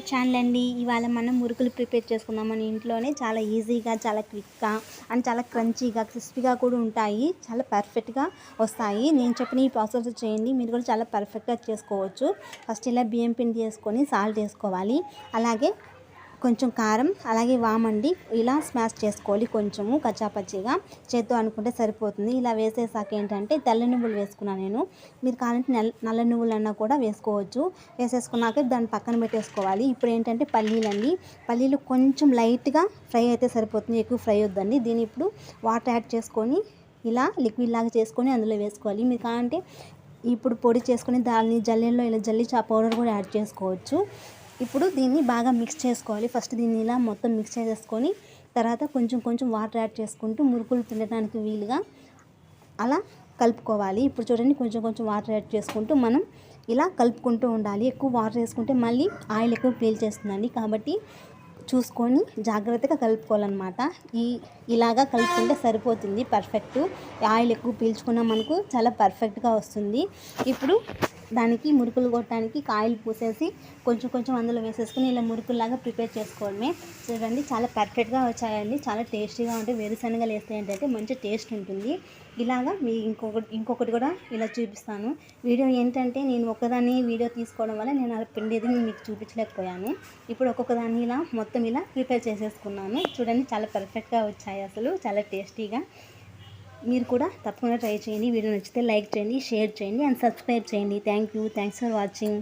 Channel అండి. ఇవాళ మనం మురుకులు ప్రిపేర్ చేసుకుందాం. మన ఇంట్లోనే చాలా ఈజీగా, చాలా క్విక్గా అండ్ చాలా క్రంచీగా, క్రిస్పీగా కూడా ఉంటాయి. చాలా పర్ఫెక్ట్గా వస్తాయి. నేను చెప్పిన ఈ ప్రాసెస్ చేయండి, మీరు కూడా చాలా పర్ఫెక్ట్గా చేసుకోవచ్చు. ఫస్ట్ ఇలా బియ్యం పిండి వేసుకొని సాల్ట్ వేసుకోవాలి. అలాగే కొంచెం కారం, అలాగే వామండి ఇలా స్మాష్ చేసుకోవాలి. కొంచెము కచ్చాపచ్చిగా చేత్తో అనుకుంటే సరిపోతుంది. ఇలా వేసేసాక ఏంటంటే తెల్ల నువ్వులు వేసుకున్నాను నేను. మీరు కావాలంటే నల్ల నువ్వులన్నా కూడా వేసుకోవచ్చు. వేసేసుకున్నాక దాన్ని పక్కన పెట్టేసుకోవాలి. ఇప్పుడు ఏంటంటే పల్లీలండి. పల్లీలు కొంచెం లైట్గా ఫ్రై అయితే సరిపోతుంది, ఎక్కువ ఫ్రై వద్దండి. దీన్ని ఇప్పుడు వాటర్ యాడ్ చేసుకొని ఇలా లిక్విడ్ లాగా చేసుకొని అందులో వేసుకోవాలి. మీరు కావాలంటే ఇప్పుడు పొడి చేసుకొని దాన్ని జల్లెల్లో ఇలా జల్లి పౌడర్ కూడా యాడ్ చేసుకోవచ్చు. ఇప్పుడు దీన్ని బాగా మిక్స్ చేసుకోవాలి. ఫస్ట్ దీన్ని ఇలా మొత్తం మిక్స్ చేసేసుకొని తర్వాత కొంచెం కొంచెం వాటర్ యాడ్ చేసుకుంటూ మురుకులు తినడానికి వీలుగా అలా కలుపుకోవాలి. ఇప్పుడు చూడండి, కొంచెం కొంచెం వాటర్ యాడ్ చేసుకుంటూ మనం ఇలా కలుపుకుంటూ ఉండాలి. ఎక్కువ వాటర్ వేసుకుంటే మళ్ళీ ఆయిల్ ఎక్కువ పీల్చేస్తుందండి. కాబట్టి చూసుకొని జాగ్రత్తగా కలుపుకోవాలన్నమాట. ఇలాగా కలుపుకుంటే సరిపోతుంది, పర్ఫెక్ట్. ఆయిల్ ఎక్కువ పీల్చుకున్నా మనకు చాలా పర్ఫెక్ట్గా వస్తుంది. ఇప్పుడు దానికి మురుకులు కొట్టడానికి ఆయిల్ పూసేసి కొంచెం కొంచెం అందులో వేసేసుకుని ఇలా మురుకుల్లాగా ప్రిపేర్ చేసుకోవడమే. చూడండి, చాలా పర్ఫెక్ట్గా వచ్చాయండి. చాలా టేస్టీగా ఉంటాయి. వేరుశనగలు వేస్తే ఏంటంటే మంచి టేస్ట్ ఉంటుంది. ఇలాగా మీ ఇంకొకటి కూడా ఇలా చూపిస్తాను. వీడియో ఏంటంటే నేను ఒక్కదాన్ని వీడియో తీసుకోవడం వల్ల నేను అలా పిండేది మీకు చూపించలేకపోయాను. ఇప్పుడు ఒక్కొక్కదాన్ని ఇలా మొత్తం ఇలా ప్రిపేర్ చేసేసుకున్నాను. చూడండి, చాలా పర్ఫెక్ట్గా వచ్చాయి, అసలు చాలా టేస్టీగా. మీరు కూడా తప్పకుండా ట్రై చేయండి. వీడియో నచ్చితే లైక్ చేయండి, షేర్ చేయండి అండ్ సబ్స్క్రైబ్ చేయండి. Thanks for watching.